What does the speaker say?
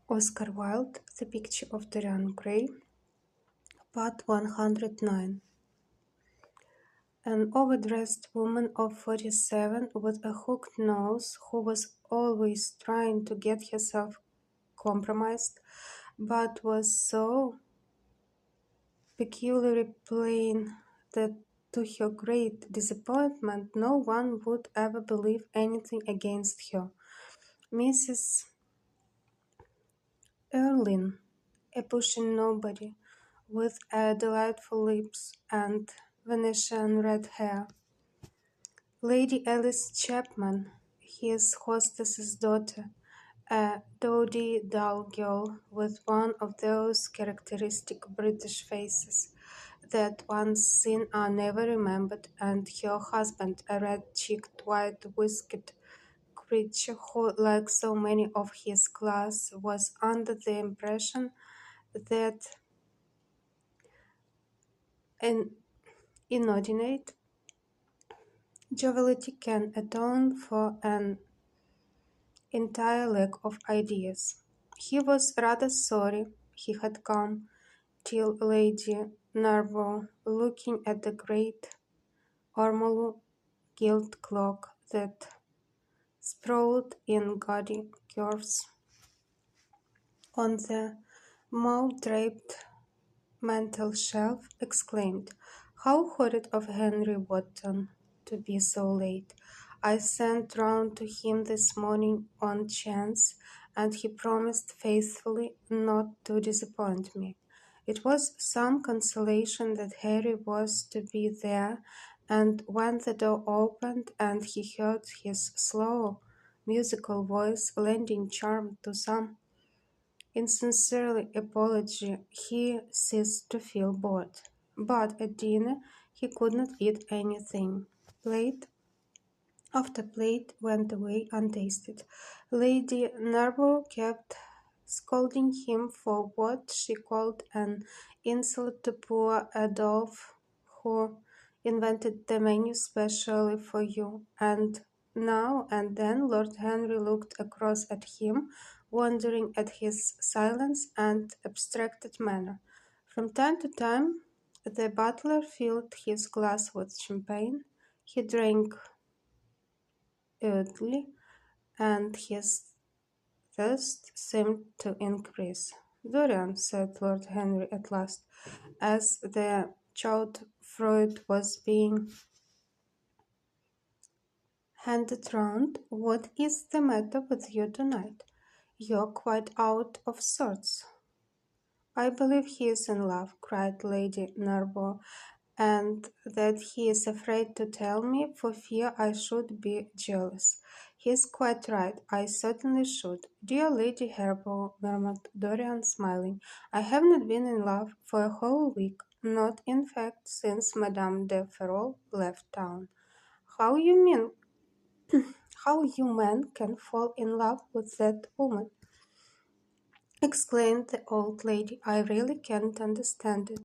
Oscar Wilde, The Picture of Dorian Gray, Part 109. An overdressed woman of 47 with a hooked nose who was always trying to get herself compromised, but was so peculiarly plain that to her great disappointment no one would ever believe anything against her. Mrs. Erlyn, a pushing nobody, with delightful lips and Venetian red hair. Lady Alice Chapman, his hostess's daughter, a dowdy dull girl with one of those characteristic British faces that once seen are never remembered, and her husband, a red-cheeked, white-whiskered creature who, like so many of his class, was under the impression that an inordinate joviality can atone for an entire lack of ideas. He was rather sorry he had come, till Lady Narborough, looking at the great ormolu gilt clock that sprawled in gaudy curves on the mauve-draped mantel-shelf, exclaimed, "How horrid of Henry Wotton to be so late! I sent round to him this morning on chance, and he promised faithfully not to disappoint me." It was some consolation that Harry was to be there, and when the door opened and he heard his slow, musical voice lending charm to some insincere apology, he ceased to feel bored. But at dinner he could not eat anything. Plate after plate went away untasted. Lady Narborough kept scolding him for what she called an insult to poor Adolphe, who invented the menu specially for you, and now and then Lord Henry looked across at him, wondering at his silence and abstracted manner. From time to time the butler filled his glass with champagne. He drank early, and his thirst seemed to increase. "Dorian," said Lord Henry at last, as the chaud-froid was being handed round, "what is the matter with you tonight? You're quite out of sorts." "I believe he is in love," cried Lady Narborough, "and that he is afraid to tell me for fear I should be jealous." "He is quite right. I certainly should." "Dear Lady Harborough," murmured Dorian, smiling, "I have not been in love for a whole week, not, in fact, since Madame de Ferrol left town." "How you mean? How you men can fall in love with that woman?" exclaimed the old lady. "I really can't understand it."